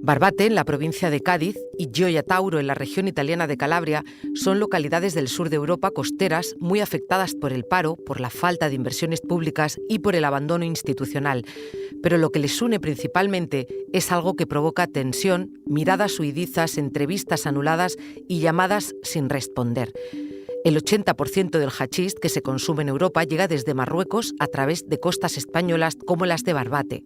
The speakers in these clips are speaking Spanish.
Barbate, en la provincia de Cádiz, y Gioia Tauro, en la región italiana de Calabria, son localidades del sur de Europa costeras muy afectadas por el paro, por la falta de inversiones públicas y por el abandono institucional. Pero lo que les une principalmente es algo que provoca tensión, miradas huidizas, entrevistas anuladas y llamadas sin responder. El 80% del hachís que se consume en Europa llega desde Marruecos a través de costas españolas como las de Barbate.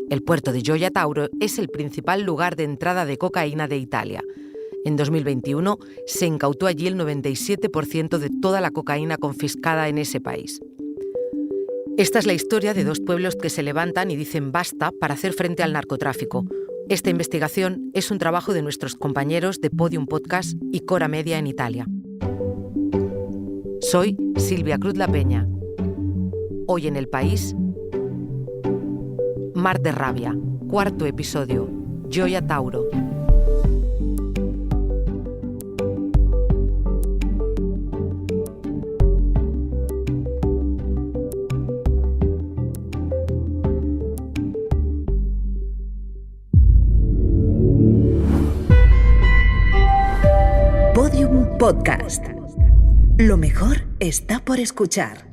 El puerto de Gioia Tauro es el principal lugar de entrada de cocaína de Italia. En 2021 se incautó allí el 97% de toda la cocaína confiscada en ese país. Esta es la historia de dos pueblos que se levantan y dicen basta para hacer frente al narcotráfico. Esta investigación es un trabajo de nuestros compañeros de Podium Podcast y Cora Media en Italia. Soy Silvia Cruz La Peña. Hoy en El País, Mar de Rabia, cuarto episodio, Gioia Tauro. Podium Podcast. Lo mejor está por escuchar.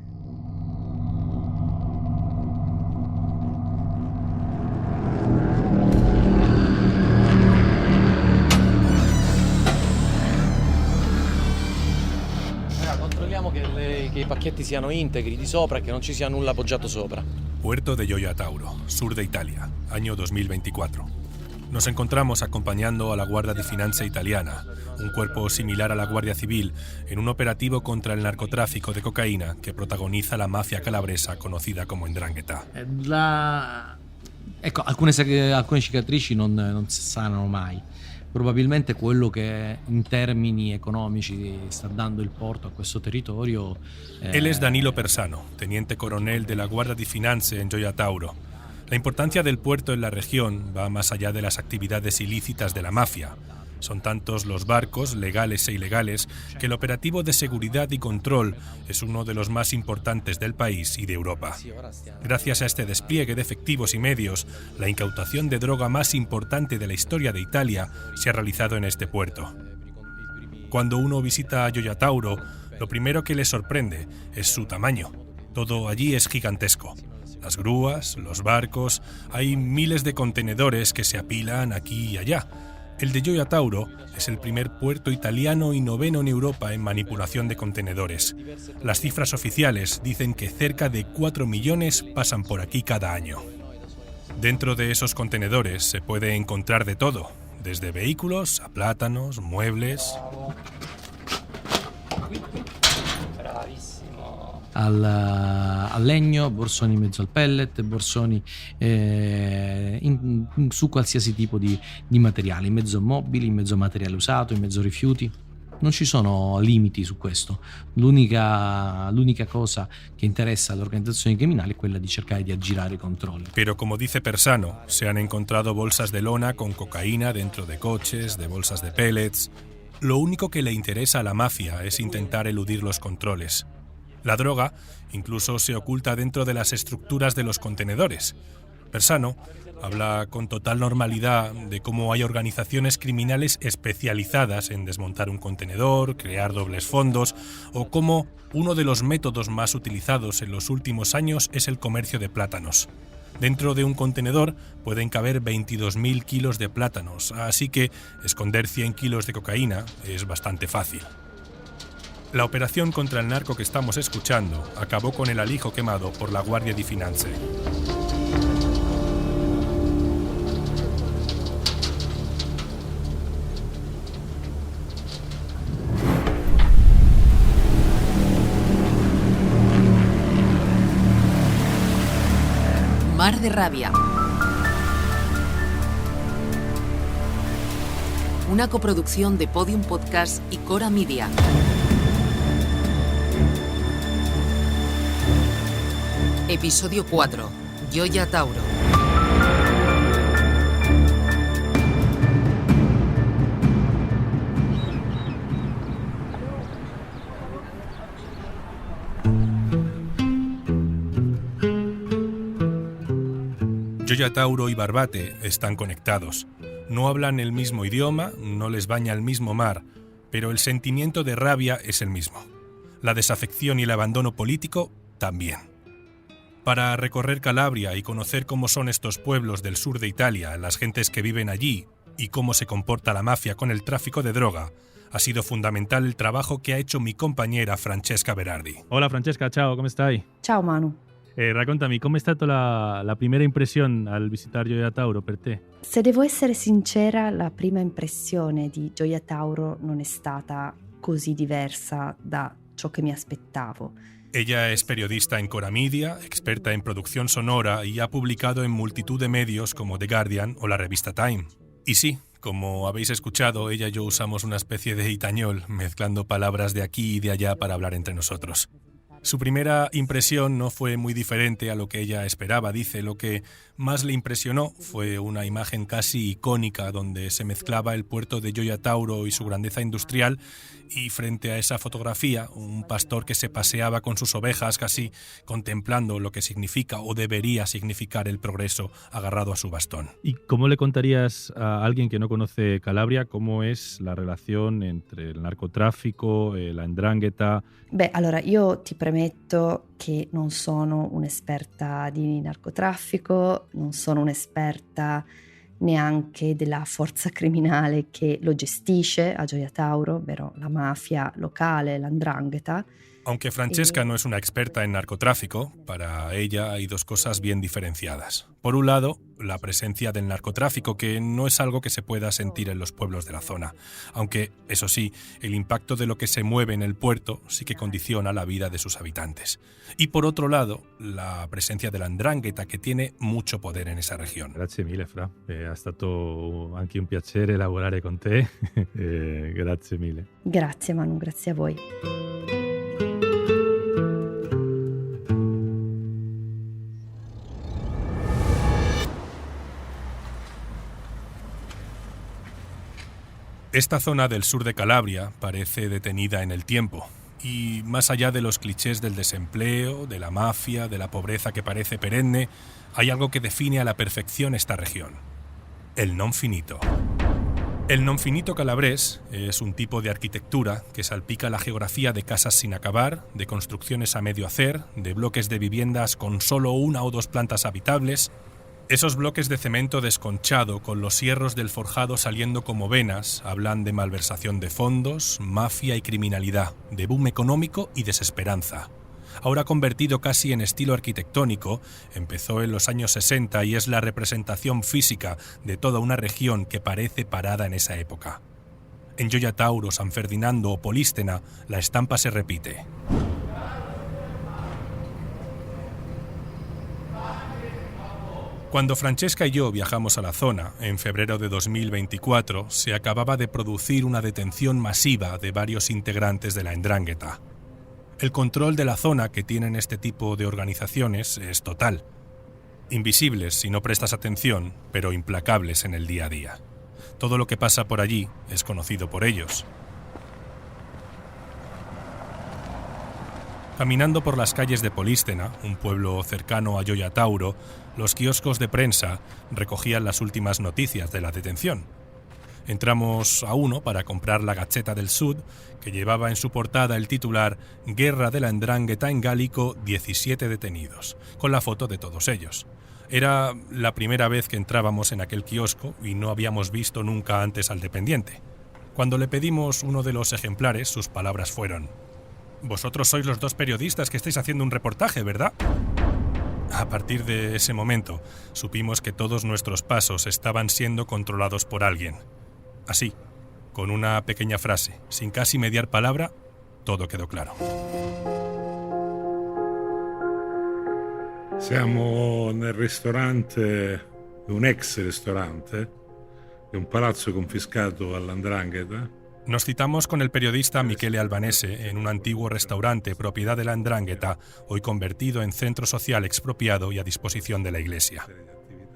Controlliamo che i pacchetti siano integri di sopra e che non ci sia nulla appoggiato sopra. Puerto de Gioia Tauro, sur de Italia, año 2024. Nos encontramos acompañando a la Guardia di Finanza italiana, un cuerpo similar a la Guardia Civil, en un operativo contra el narcotráfico de cocaína que protagoniza la mafia calabresa conocida como 'Ndrangheta. Ecco, alcune cicatrici non si sanano mai. Probabilmente quello che in termini economici sta dando il porto a questo territorio. Él es Danilo Persano, teniente coronel de la Guardia di Finanze en Gioia Tauro. La importancia del puerto en la región va más allá de las actividades ilícitas de la mafia. Son tantos los barcos, legales e ilegales, que el operativo de seguridad y control es uno de los más importantes del país y de Europa. Gracias a este despliegue de efectivos y medios, la incautación de droga más importante de la historia de Italia se ha realizado en este puerto. Cuando uno visita a Gioia Tauro, lo primero que le sorprende es su tamaño. Todo allí es gigantesco. Las grúas, los barcos, hay miles de contenedores que se apilan aquí y allá. El de Gioia Tauro es el primer puerto italiano y noveno en Europa en manipulación de contenedores. Las cifras oficiales dicen que cerca de 4 millones pasan por aquí cada año. Dentro de esos contenedores se puede encontrar de todo, desde vehículos a plátanos, muebles. Al legno, borsoni in mezzo al pellet, borsoni su qualsiasi tipo di materiale, in mezzo a mobili, in mezzo a materiale usato, in mezzo a rifiuti. Non ci sono limiti su questo. L'unica cosa che interessa alle organizzazioni criminali è quella di cercare di aggirare i controlli. Pero como dice Persano, se han encontrado bolsas de lona con cocaína dentro de coches, de bolsas de pellets. Lo único que le interesa a la mafia es intentar eludir los controles. La droga incluso se oculta dentro de las estructuras de los contenedores. Persano habla con total normalidad de cómo hay organizaciones criminales especializadas en desmontar un contenedor, crear dobles fondos, o cómo uno de los métodos más utilizados en los últimos años es el comercio de plátanos. Dentro de un contenedor pueden caber 22.000 kilos de plátanos, así que esconder 100 kilos de cocaína es bastante fácil. La operación contra el narco que estamos escuchando acabó con el alijo quemado por la Guardia di Finanze. Mar de Rabia. Una coproducción de Podium Podcast y Cora Media. Episodio 4. Gioia Tauro. Gioia Tauro y Barbate están conectados. No hablan el mismo idioma, no les baña el mismo mar, pero el sentimiento de rabia es el mismo. La desafección y el abandono político también. Para recorrer Calabria y conocer cómo son estos pueblos del sur de Italia, las gentes que viven allí y cómo se comporta la mafia con el tráfico de droga, ha sido fundamental el trabajo che ha hecho mi compañera Francesca Berardi. Hola Francesca, ciao, come stai? Ciao Manu. Raccontami, com'è stata la primera impressione al visitare Gioia Tauro per te? Se devo essere sincera, la prima impressione di Gioia Tauro non è stata così diversa da ciò che mi aspettavo. Ella es periodista en Cora Media, experta en producción sonora y ha publicado en multitud de medios como The Guardian o la revista Time. Y sí, como habéis escuchado, ella y yo usamos una especie de itañol, mezclando palabras de aquí y de allá para hablar entre nosotros. Su primera impresión no fue muy diferente a lo que ella esperaba. Dice, lo que más le impresionó fue una imagen casi icónica donde se mezclaba el puerto de Gioia Tauro y su grandeza industrial, y frente a esa fotografía un pastor que se paseaba con sus ovejas casi contemplando lo que significa o debería significar el progreso agarrado a su bastón. ¿Y cómo le contarías a alguien que no conoce Calabria cómo es la relación entre el narcotráfico, la 'ndrangheta? Beh, allora io ti premetto che non sono un'esperta di narcotraffico, non sono un'esperta neanche della forza criminale che lo gestisce a Gioia Tauro, ovvero la mafia locale, la 'ndrangheta. Aunque Francesca no es una experta en narcotráfico, para ella hay dos cosas bien diferenciadas. Por un lado, la presencia del narcotráfico, que no es algo que se pueda sentir en los pueblos de la zona. Aunque, eso sí, el impacto de lo que se mueve en el puerto sí que condiciona la vida de sus habitantes. Y por otro lado, la presencia de la 'ndrangheta, que tiene mucho poder en esa región. Grazie mille, Fra. È stato anche un piacere lavorare con te. Grazie mille. Grazie Manu, grazie a voi. Esta zona del sur de Calabria parece detenida en el tiempo, y más allá de los clichés del desempleo, de la mafia, de la pobreza que parece perenne, hay algo que define a la perfección esta región: el non finito. El non finito calabrés es un tipo de arquitectura que salpica la geografía de casas sin acabar, de construcciones a medio hacer, de bloques de viviendas con solo una o dos plantas habitables. Esos bloques de cemento desconchado con los hierros del forjado saliendo como venas hablan de malversación de fondos, mafia y criminalidad, de boom económico y desesperanza. Ahora convertido casi en estilo arquitectónico, empezó en los años 60 y es la representación física de toda una región que parece parada en esa época. En Gioia Tauro, San Ferdinando o Polístena, la estampa se repite. Cuando Francesca y yo viajamos a la zona, en febrero de 2024, se acababa de producir una detención masiva de varios integrantes de la 'ndrangheta. El control de la zona que tienen este tipo de organizaciones es total. Invisibles si no prestas atención, pero implacables en el día a día. Todo lo que pasa por allí es conocido por ellos. Caminando por las calles de Polístena, un pueblo cercano a Gioia Tauro, los kioscos de prensa recogían las últimas noticias de la detención. Entramos a uno para comprar la Gazzetta del Sud, que llevaba en su portada el titular «Guerra de la 'ndrangheta en gálico, 17 detenidos», con la foto de todos ellos. Era la primera vez que entrábamos en aquel kiosco y no habíamos visto nunca antes al dependiente. Cuando le pedimos uno de los ejemplares, sus palabras fueron: «Vosotros sois los dos periodistas que estáis haciendo un reportaje, ¿verdad?». A partir de ese momento, supimos que todos nuestros pasos estaban siendo controlados por alguien. Así, con una pequeña frase, sin casi mediar palabra, todo quedó claro. Siamo nel ristorante, un ex ristorante, di un palazzo confiscato alla 'ndrangheta. Nos citamos con el periodista Michele Albanese en un antiguo restaurante propiedad de la 'ndrangheta, hoy convertido en centro social expropiado y a disposición de la Iglesia.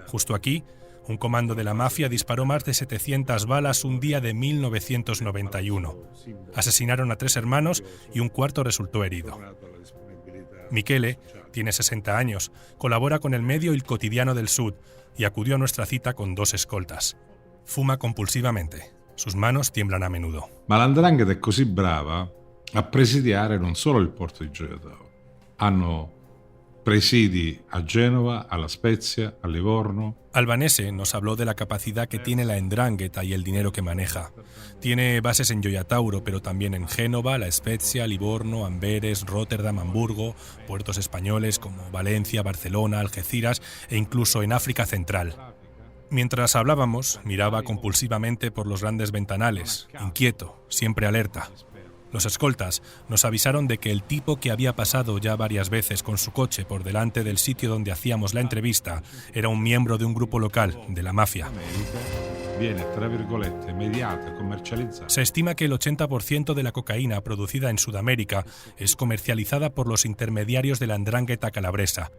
Justo aquí, un comando de la mafia disparó más de 700 balas un día de 1991. Asesinaron a 3 hermanos y un cuarto resultó herido. Michele tiene 60 años, colabora con el medio Il Quotidiano del Sud y acudió a nuestra cita con 2 escoltas. Fuma compulsivamente. Sus manos tiemblan a menudo. Ma la 'ndrangheta è così brava a presidiare non solo il porto di Gioia Tauro. Hanno presidi a Genova, a La Spezia, a Livorno. Albanese nos habló de la capacidad que tiene la 'ndrangheta y el dinero que maneja. Tiene bases en Gioia Tauro, pero también en Génova, La Spezia, Livorno, Amberes, Rotterdam, Hamburgo, puertos españoles como Valencia, Barcelona, Algeciras e incluso en África Central. Mientras hablábamos, miraba compulsivamente por los grandes ventanales, inquieto, siempre alerta. Los escoltas nos avisaron de que el tipo que había pasado ya varias veces con su coche por delante del sitio donde hacíamos la entrevista era un miembro de un grupo local, de la mafia. Viene, tra virgolette, mediata, comercializzata. Se estima que el 80% de la cocaína producida en Sudamérica es comercializada por los intermediarios de la 'ndrangheta calabresa.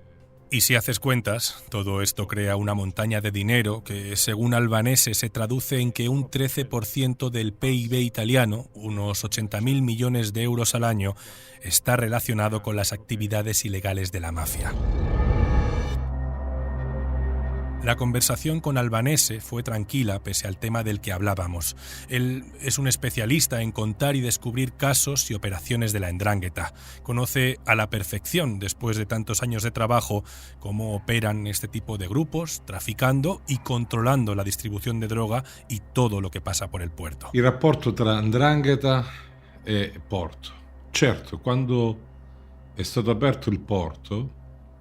Y si haces cuentas, todo esto crea una montaña de dinero que, según Albanese, se traduce en que un 13% del PIB italiano, unos 80.000 millones de euros al año, está relacionado con las actividades ilegales de la mafia. La conversación con Albanese fue tranquila pese al tema del que hablábamos. Él es un especialista en contar y descubrir casos y operaciones de la 'ndrangheta. Conoce a la perfección, después de tantos años de trabajo, cómo operan este tipo de grupos, traficando y controlando la distribución de droga y todo lo que pasa por el puerto. Il rapporto tra 'ndrangheta e porto. Certo, quando è stato aperto il porto,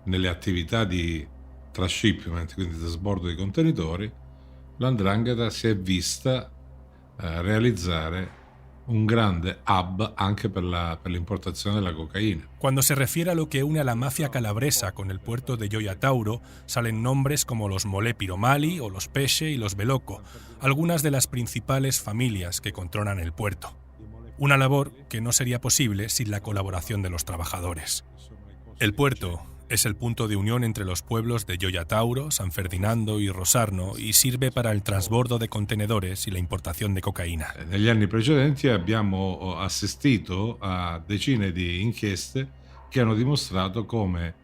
nelle attività di trashipment, quindi trasbordo di contenitori, la 'ndrangheta si è vista realizzare un grande hub anche per l'importazione della cocaina. Cuando se refiere a lo que une a la mafia calabresa con el puerto de Gioia Tauro, salen nombres como los Molé Piromali o los Pesce y los Belocco, algunas de las principales familias que controlan el puerto. Una labor que no sería posible sin la colaboración de los trabajadores. El puerto es el punto de unión entre los pueblos de Gioia Tauro, San Ferdinando y Rosarno y sirve para el transbordo de contenedores y la importación de cocaína. Negli anni precedenti abbiamo assistito a decine di inchieste che hanno dimostrato come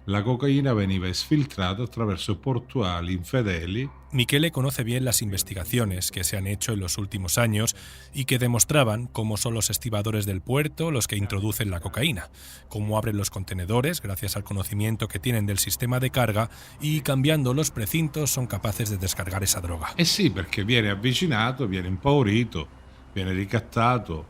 la cocaína veniva esfiltrata attraverso portuali infedeli. Michele conoce bien las investigaciones que se han hecho en los últimos años y que demostraban cómo son los estibadores del puerto los que introducen la cocaína, cómo abren los contenedores gracias al conocimiento que tienen del sistema de carga y cambiando los precintos son capaces de descargar esa droga. Sì, perché viene avvicinato, viene impaurito, viene ricattato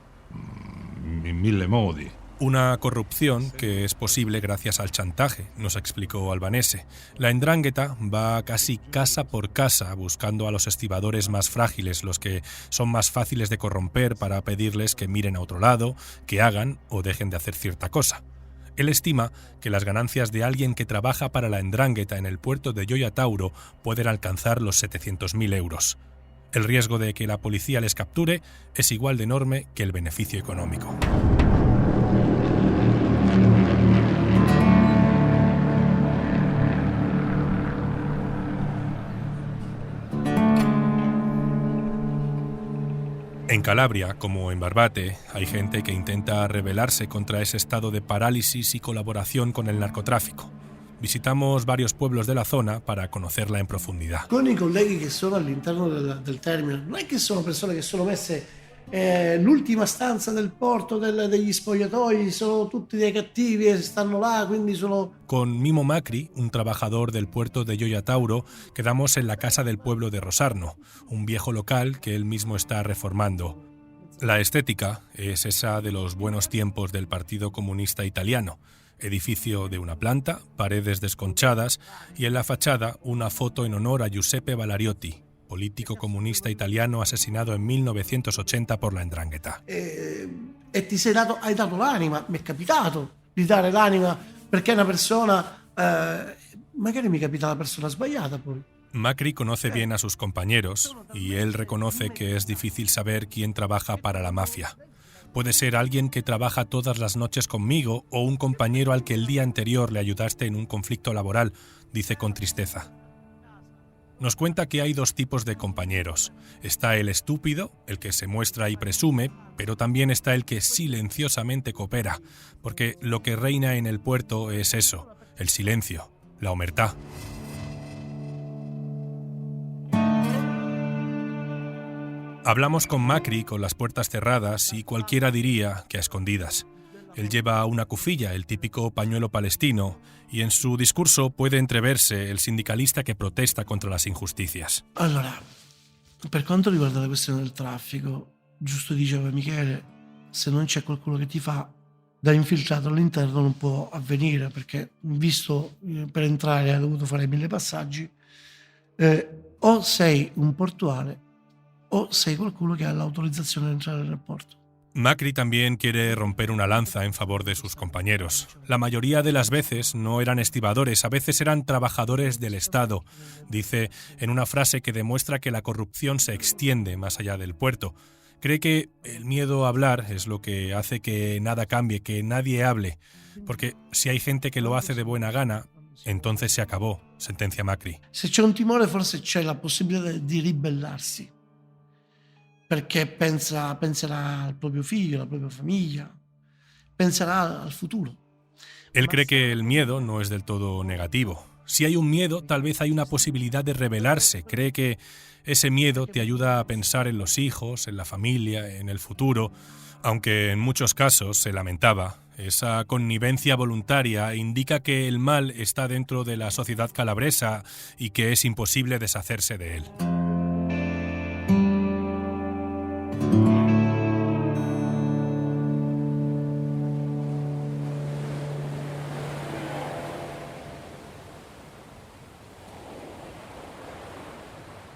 in mille modi. Una corrupción que es posible gracias al chantaje, nos explicó Albanese. La 'ndrangheta va casi casa por casa buscando a los estibadores más frágiles, los que son más fáciles de corromper para pedirles que miren a otro lado, que hagan o dejen de hacer cierta cosa. Él estima que las ganancias de alguien que trabaja para la 'ndrangheta en el puerto de Gioia Tauro pueden alcanzar los 700.000 euros. El riesgo de que la policía les capture es igual de enorme que el beneficio económico. En Calabria, como en Barbate, hay gente que intenta rebelarse contra ese estado de parálisis y colaboración con el narcotráfico. Visitamos varios pueblos de la zona para conocerla en profondidad. Con i colleghi che sono all'interno del terminal, non è che sono persone che sono messe l'ultima stanza del porto degli spogliatoi, sono tutti dei cattivi e stanno là, quindi sono... Con Mimo Macri, un trabajador del puerto de Gioia Tauro, quedamos en la casa del pueblo de Rosarno, un viejo local que él mismo está reformando. La estética es esa de los buenos tiempos del Partido Comunista Italiano. Edificio de una planta, paredes desconchadas y en la fachada una foto en honor a Giuseppe Valariotti, político comunista italiano asesinado en 1980 por la 'ndrangheta. E hai dato l'anima, mi è capitato di dare l'anima perché una persona, magari mi capita la persona sbagliata poi. Macri conoce bien a sus compañeros y él reconoce que es difícil saber quién trabaja para la mafia. Puede ser alguien que trabaja todas las noches conmigo o un compañero al que el día anterior le ayudaste en un conflicto laboral, dice con tristeza. Nos cuenta que hay dos tipos de compañeros. Está el estúpido, el que se muestra y presume, pero también está el que silenciosamente coopera, porque lo que reina en el puerto es eso, el silencio, la omertá. Hablamos con Macri con las puertas cerradas y cualquiera diría que a escondidas. Él lleva una cufilla, el típico pañuelo palestino, y en su discurso puede entreverse el sindicalista che protesta contro las ingiusticias. Allora, per quanto riguarda la questione del traffico, giusto diceva Michele, se non c'è qualcuno che ti fa da infiltrato all'interno non può avvenire, perché visto per entrare ha dovuto fare 1000 passaggi, o sei un portuale o sei qualcuno che ha l'autorizzazione di entrare nel porto. Macri también quiere romper una lanza en favor de sus compañeros. La mayoría de las veces no eran estibadores, a veces eran trabajadores del Estado, dice en una frase que demuestra que la corrupción se extiende más allá del puerto. Cree que el miedo a hablar es lo que hace que nada cambie, que nadie hable, porque si hay gente que lo hace de buena gana, entonces se acabó, sentencia Macri. Se c'è un timore forse c'è la possibilità di ribellarsi, perché penserà al proprio figlio, alla propria famiglia, penserà al futuro. Él cree que el miedo no es del todo negativo. Si hay un miedo, tal vez hay una posibilidad de rebelarse. Cree que ese miedo te ayuda a pensar en los hijos, en la familia, en el futuro, aunque en muchos casos, se lamentaba, esa connivencia voluntaria indica que el mal está dentro de la sociedad calabresa y que es imposible deshacerse de él.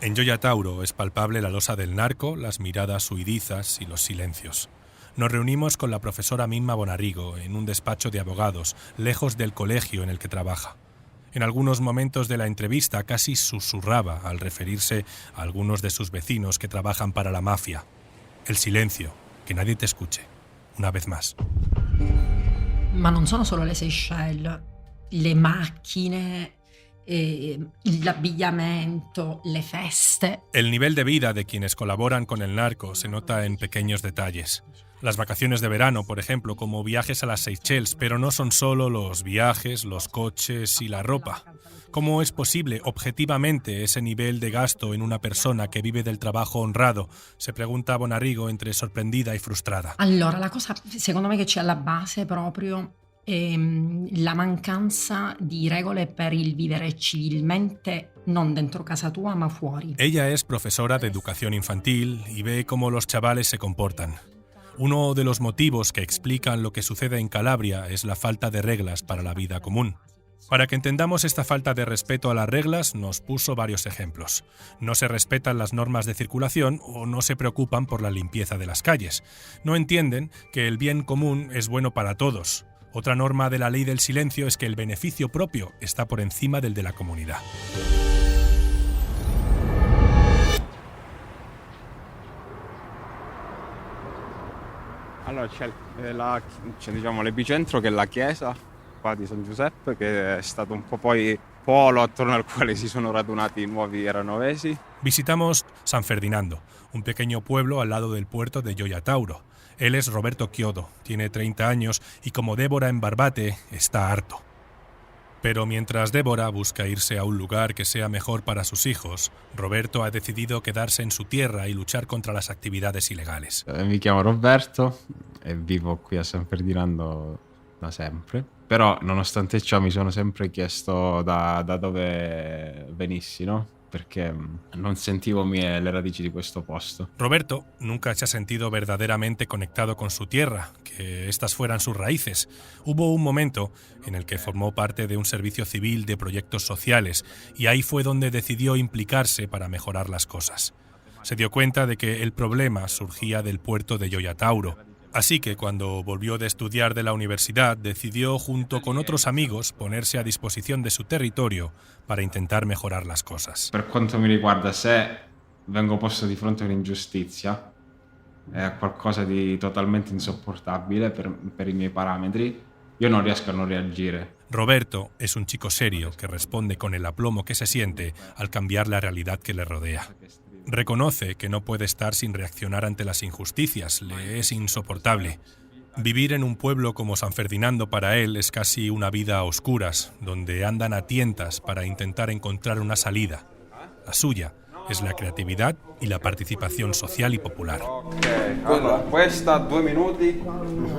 En Gioia Tauro es palpable la losa del narco, las miradas huidizas y los silencios. Nos reunimos con la profesora Mimma Bonarrigo en un despacho de abogados, lejos del colegio en el que trabaja. En algunos momentos de la entrevista casi susurraba al referirse a algunos de sus vecinos que trabajan para la mafia. El silencio, que nadie te escuche, una vez más. Ma non sono solo le Seychelles, le macchine, l'abbigliamento, le feste. El nivel de vida de quienes colaboran con el narco se nota en pequeños detalles. Las vacaciones de verano, por ejemplo, como viajes a las Seychelles, pero no son solo los viajes, los coches y la ropa. ¿Cómo es posible objetivamente ese nivel de gasto en una persona que vive del trabajo honrado? Se pregunta Bonarrigo entre sorprendida y frustrada. Allora, la cosa secondo me che c'è alla base proprio la mancanza di regole per il vivere civilmente, non dentro casa tua, ma fuori. Ella es profesora de educación infantil y ve cómo los chavales se comportan. Uno de los motivos que explican lo que sucede en Calabria es la falta de reglas para la vida común. Para que entendamos esta falta de respeto a las reglas, nos puso varios ejemplos. No se respetan las normas de circulación o no se preocupan por la limpieza de las calles. No entienden que el bien común es bueno para todos. Otra norma de la ley del silencio es que el beneficio propio está por encima del de la comunidad. Allora c'è diciamo l'epicentro che è la chiesa qua di San Giuseppe, che è stato un po' poi polo attorno al quale si sono radunati i nuovi eranovesi. Visitamos San Ferdinando, un pequeño pueblo al lado del puerto de Gioia Tauro. Él es Roberto Chiodo, tiene 30 años y como Débora en Barbate está harto. Pero mientras Débora busca irse a un lugar que sea mejor para sus hijos, Roberto ha decidido quedarse en su tierra y luchar contra las actividades ilegales. Mi chiamo Roberto e vivo qui a San Ferdinando da sempre. Però nonostante ciò mi sono sempre chiesto da dove venissi, no? Perché non sentivo le radici di questo posto. Roberto nunca se ha sentido verdaderamente conectado con su tierra, que estas fueran sus raíces. Hubo un momento en el que formó parte de un servicio civil de proyectos sociales y ahí fue donde decidió implicarse para mejorar las cosas. Se dio cuenta de que el problema surgía del puerto de Gioia Tauro. Así que cuando volvió de estudiar de la universidad, decidió junto con otros amigos ponerse a disposición de su territorio para intentar mejorar las cosas. Per quanto mi riguarda, se vengo posto di fronte a un'ingiustizia, è qualcosa di totalmente insopportabile per i miei parametri, io non riesco a non reagire. Roberto es un chico serio que responde con el aplomo que se siente al cambiar la realidad que le rodea. Reconoce que no puede estar sin reaccionar ante las injusticias, le es insoportable. Vivir en un pueblo como San Ferdinando para él es casi una vida a oscuras, donde andan a tientas para intentar encontrar una salida. La suya es la creatividad y la participación social y popular. Ok, allora questa 2 minuti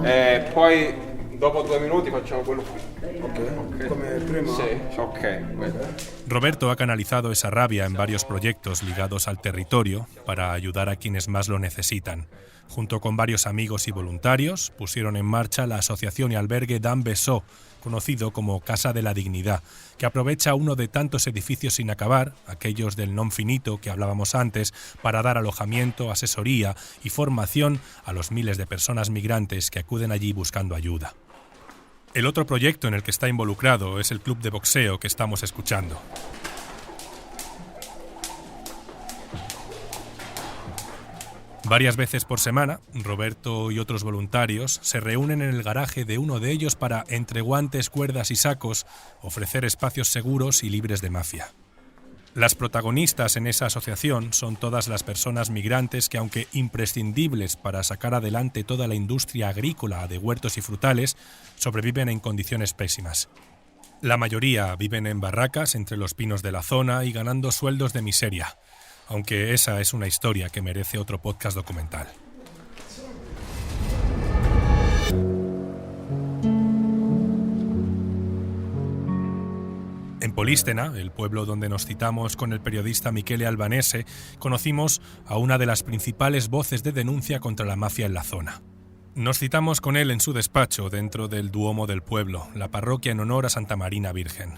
e poi dopo 2 minuti facciamo quello qui. Ok, come prima. Sí, ok. Roberto ha canalizado esa rabia en varios proyectos ligados al territorio para ayudar a quienes más lo necesitan. Junto con varios amigos y voluntarios, pusieron en marcha la asociación y albergue Dan Besó, conocido como Casa de la Dignidad, que aprovecha uno de tantos edificios sin acabar, aquellos del non finito que hablábamos antes, para dar alojamiento, asesoría y formación a los miles de personas migrantes que acuden allí buscando ayuda. El otro proyecto en el que está involucrado es el club de boxeo que estamos escuchando. Varias veces por semana, Roberto y otros voluntarios se reúnen en el garaje de uno de ellos para, entre guantes, cuerdas y sacos, ofrecer espacios seguros y libres de mafia. Las protagonistas en esa asociación son todas las personas migrantes que, aunque imprescindibles para sacar adelante toda la industria agrícola de huertos y frutales, sobreviven en condiciones pésimas. La mayoría viven en barracas entre los pinos de la zona y ganando sueldos de miseria, aunque esa es una historia que merece otro podcast documental. En Polístena, el pueblo donde nos citamos con el periodista Michele Albanese, conocimos a una de las principales voces de denuncia contra la mafia en la zona. Nos citamos con él en su despacho dentro del Duomo del pueblo, la parroquia en honor a Santa Marina Virgen.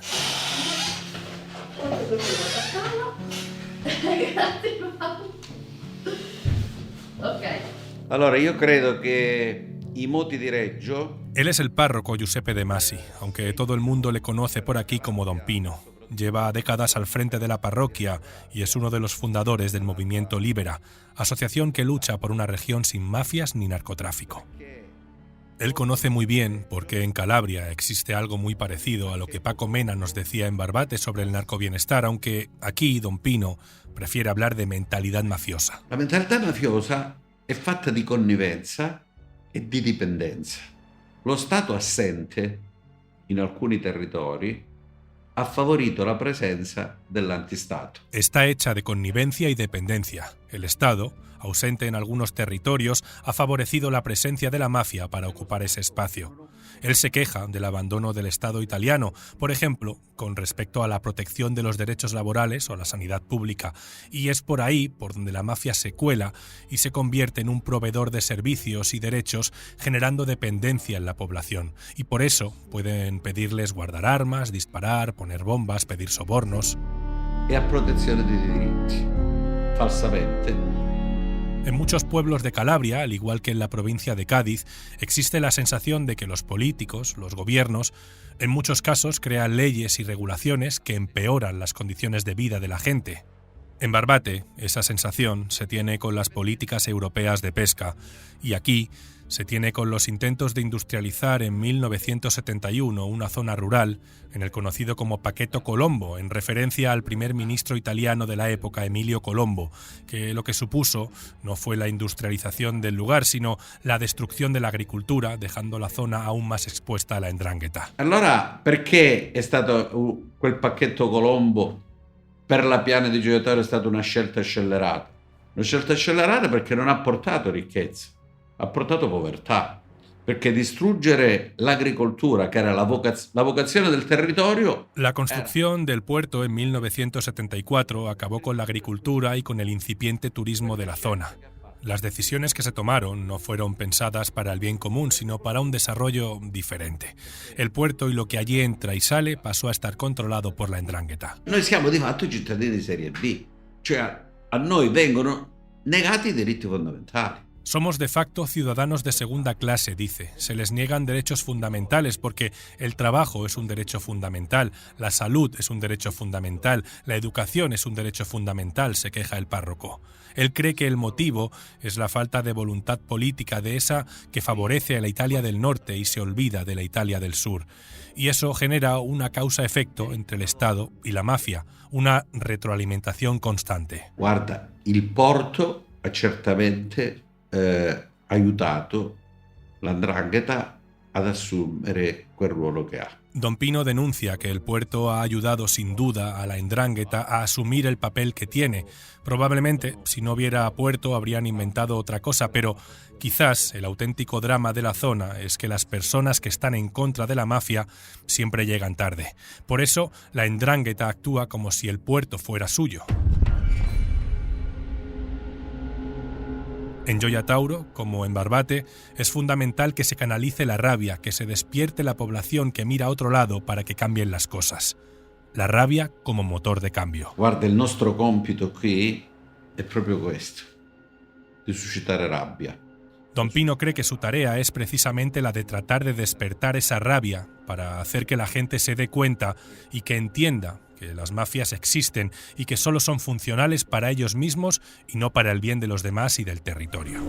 Allora, io credo che i moti di Reggio... Él es el párroco Giuseppe De Masi, aunque todo el mundo le conoce por aquí como Don Pino. Lleva décadas al frente de la parroquia y es uno de los fundadores del movimiento Libera, asociación que lucha por una región sin mafias ni narcotráfico. Él conoce muy bien por qué en Calabria existe algo muy parecido a lo que Paco Mena nos decía en Barbate sobre el narcobienestar, aunque aquí Don Pino prefiere hablar de mentalidad mafiosa. La mentalità mafiosa è fatta di connivenza e di dipendenza. Lo Stato assente in alcuni territori ha favorito la presenza dell'antistato. Está hecha de connivencia y dependencia. El Estado, ausente en algunos territorios, ha favorecido la presencia de la mafia para ocupar ese espacio. Él se queja del abandono del Estado italiano, por ejemplo, con respecto a la protección de los derechos laborales o la sanidad pública, y es por ahí por donde la mafia se cuela y se convierte en un proveedor de servicios y derechos, generando dependencia en la población. Y por eso pueden pedirles guardar armas, disparar, poner bombas, pedir sobornos. E a protezione dei diritti, falsamente. En muchos pueblos de Calabria, al igual que en la provincia de Cádiz, existe la sensación de que los políticos, los gobiernos, en muchos casos crean leyes y regulaciones que empeoran las condiciones de vida de la gente. En Barbate, esa sensación se tiene con las políticas europeas de pesca, y aquí se tiene con los intentos de industrializar en 1971 una zona rural en el conocido como Paquetto Colombo, en referencia al primer ministro italiano de la época, Emilio Colombo, que lo que supuso no fue la industrialización del lugar, sino la destrucción de la agricultura, dejando la zona aún más expuesta a la 'ndrangheta. Allora, perché è stato quel Pacchetto Colombo per la piana di Gioia Tauro è stata una scelta scellerata? Una scelta scellerata perché non ha portato ricchezza. Ha portato povertà, perché distruggere l'agricoltura, che era la vocazione del territorio... La construcción del puerto en 1974 acabó con la agricultura y con el incipiente turismo de la zona. Las decisiones que se tomaron no fueron pensadas para el bien común, sino para un desarrollo diferente. El puerto y lo que allí entra y sale pasó a estar controlado por la 'ndrangheta. Noi siamo di fatto cittadini di serie B, cioè a noi vengono negati i diritti fondamentali. Somos de facto ciudadanos de segunda clase, dice. Se les niegan derechos fundamentales porque el trabajo es un derecho fundamental, la salud es un derecho fundamental, la educación es un derecho fundamental, se queja el párroco. Él cree que el motivo es la falta de voluntad política de esa que favorece a la Italia del norte y se olvida de la Italia del sur. Y eso genera una causa-efecto entre el Estado y la mafia, una retroalimentación constante. Guarda, il porto ha certamente aiutato la 'ndrangheta ad assumere quel ruolo che ha. Don Pino denuncia que el puerto ha ayudado sin duda a la 'Ndrangheta a asumir el papel que tiene. Probablemente, si no hubiera puerto, habrían inventado otra cosa, pero quizás el auténtico drama de la zona es que las personas que están en contra de la mafia siempre llegan tarde. Por eso, la 'Ndrangheta actúa como si el puerto fuera suyo. En Gioia Tauro, como en Barbate, es fundamental que se canalice la rabia, que se despierte la población que mira a otro lado para que cambien las cosas. La rabia como motor de cambio. Guarda, il nostro compito qui è proprio questo, di suscitare rabbia. Don Pino cree que su tarea es precisamente la de tratar de despertar esa rabia para hacer que la gente se dé cuenta y que entienda que las mafias existen y que solo son funcionales para ellos mismos y no para el bien de los demás y del territorio.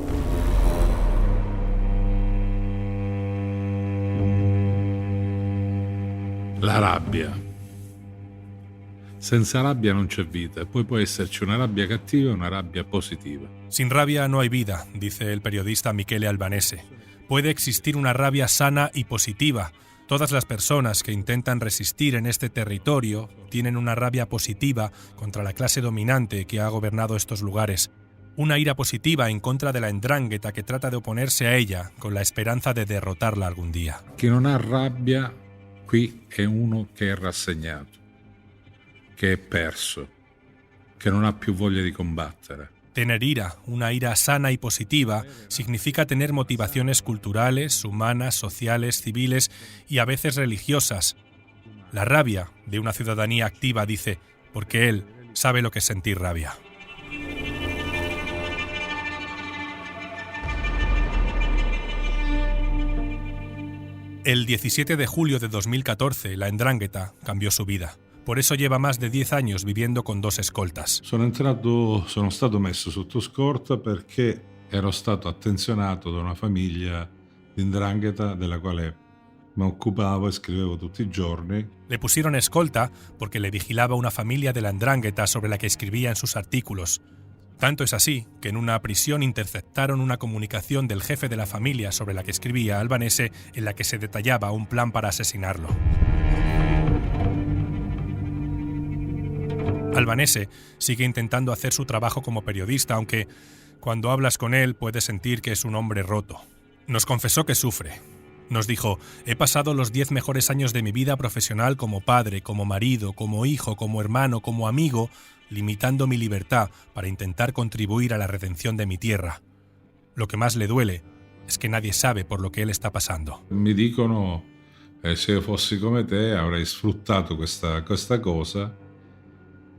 La rabbia. Senza rabbia non c'è vita, poi può esserci una rabbia cattiva e una rabbia positiva. Sin rabia no hay vida, dice el periodista Michele Albanese. Puede existir una rabia sana y positiva. Todas las personas que intentan resistir en este territorio tienen una rabia positiva contra la clase dominante que ha gobernado estos lugares. Una ira positiva en contra de la 'Ndrangheta que trata de oponerse a ella con la esperanza de derrotarla algún día. Chi non ha rabbia qui è uno che è rassegnato, che è perso, che non ha più voglia di combattere. Tener ira, una ira sana y positiva, significa tener motivaciones culturales, humanas, sociales, civiles y a veces religiosas. La rabia de una ciudadanía activa, dice, porque él sabe lo que es sentir rabia. El 17 de julio de 2014, la 'Ndrangheta cambiò su vida. Por eso lleva más de 10 años viviendo con 2 escoltas. Sono stato messo sotto scorta perché ero stato attenzionato da una famiglia di 'Ndrangheta della quale mi occupavo e scrivevo tutti i giorni. Le pusieron escolta porque le vigilaba una familia de la 'Ndrangheta sobre la que escribía en sus artículos. Tanto es así que en una prisión interceptaron una comunicación del jefe de la familia sobre la que escribía Albanese en la que se detallaba un plan para asesinarlo. Albanese sigue intentando hacer su trabajo como periodista, aunque cuando hablas con él puedes sentir que es un hombre roto. Nos confesó que sufre. Nos dijo: he pasado los 10 mejores años de mi vida profesional como padre, como marido, como hijo, como hermano, como amigo, limitando mi libertad para intentar contribuir a la redención de mi tierra. Lo que más le duele es que nadie sabe por lo que él está pasando. Mi dicono, se io fossi come te avrei sfruttato questa cosa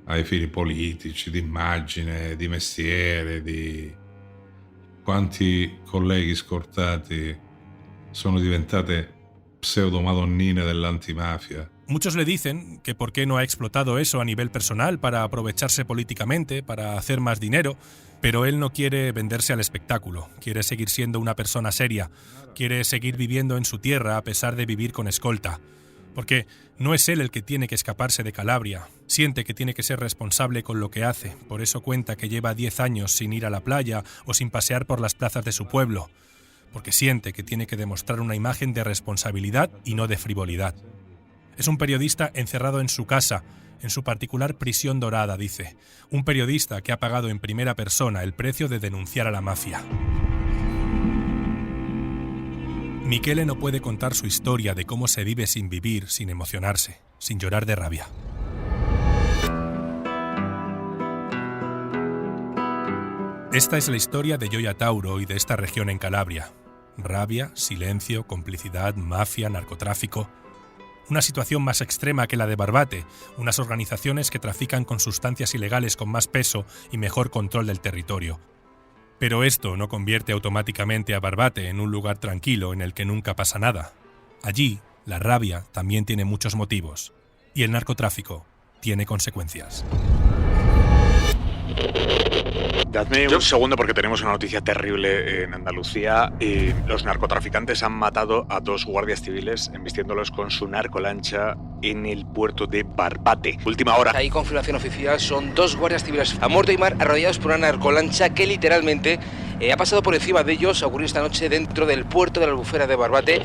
ai fini politici, di immagine, di mestiere, di quanti colleghi scortati sono diventate pseudo-madonnine dell'antimafia. Muchos le dicen que por qué no ha explotado eso a nivel personal para aprovecharse políticamente, para hacer más dinero, pero él no quiere venderse al espectáculo, quiere seguir siendo una persona seria, quiere seguir viviendo en su tierra a pesar de vivir con escolta. Porque no es él el que tiene que escaparse de Calabria, siente que tiene que ser responsable con lo que hace, por eso cuenta que lleva 10 años sin ir a la playa o sin pasear por las plazas de su pueblo, porque siente que tiene que demostrar una imagen de responsabilidad y no de frivolidad. Es un periodista encerrado en su casa, en su particular prisión dorada, dice, un periodista que ha pagado en primera persona el precio de denunciar a la mafia. Michele no puede contar su historia de cómo se vive sin vivir, sin emocionarse, sin llorar de rabia. Esta es la historia de Gioia Tauro y de esta región en Calabria. Rabia, silencio, complicidad, mafia, narcotráfico. Una situación más extrema que la de Barbate, unas organizaciones que trafican con sustancias ilegales con más peso y mejor control del territorio. Pero esto no convierte automáticamente a Barbate en un lugar tranquilo en el que nunca pasa nada. Allí, la rabia también tiene muchos motivos. Y el narcotráfico tiene consecuencias. Dadme un segundo porque tenemos una noticia terrible en Andalucía. Los narcotraficantes han matado a 2 guardias civiles embistiéndolos con su narcolancha en el puerto de Barbate. Última hora. Hay confirmación oficial, son 2 guardias civiles a muerto y mar arrollados por una narcolancha que literalmente ha pasado por encima de ellos. Ha ocurrido esta noche dentro del puerto de la Albufera de Barbate.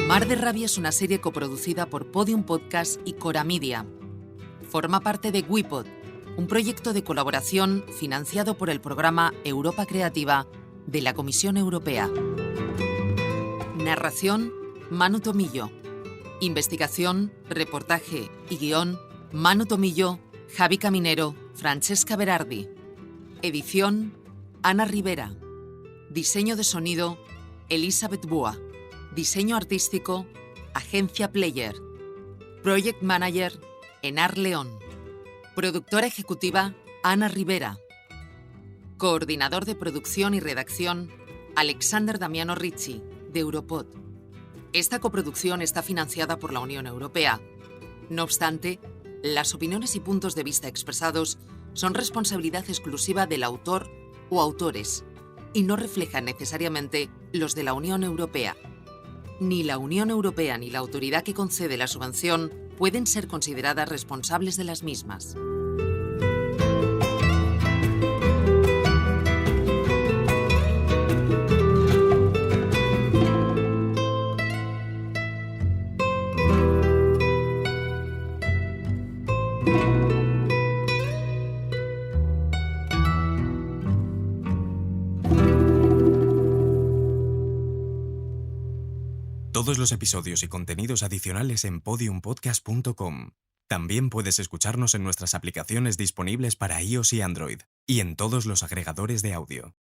Mar de Rabia es una serie coproducida por Podium Podcast y Cora Media. Forma parte de WePod, un proyecto de colaboración financiado por el programa Europa Creativa de la Comisión Europea. Narración, Manu Tomillo. Investigación, reportaje y guión, Manu Tomillo, Javi Caminero, Francesca Berardi. Edición, Ana Rivera. Diseño de sonido, Elizabeth Bua. Diseño artístico, Agencia Player. Project Manager, Enar León. Productora ejecutiva, Ana Rivera. Coordinador de producción y redacción, Alexander Damiano Ricci, de Europod. Esta coproducción está financiada por la Unión Europea. No obstante, las opiniones y puntos de vista expresados son responsabilidad exclusiva del autor o autores y no reflejan necesariamente los de la Unión Europea. Ni la Unión Europea ni la autoridad que concede la subvención pueden ser consideradas responsables de las mismas. Todos los episodios y contenidos adicionales en podiumpodcast.com. También puedes escucharnos en nuestras aplicaciones disponibles para iOS y Android, y en todos los agregadores de audio.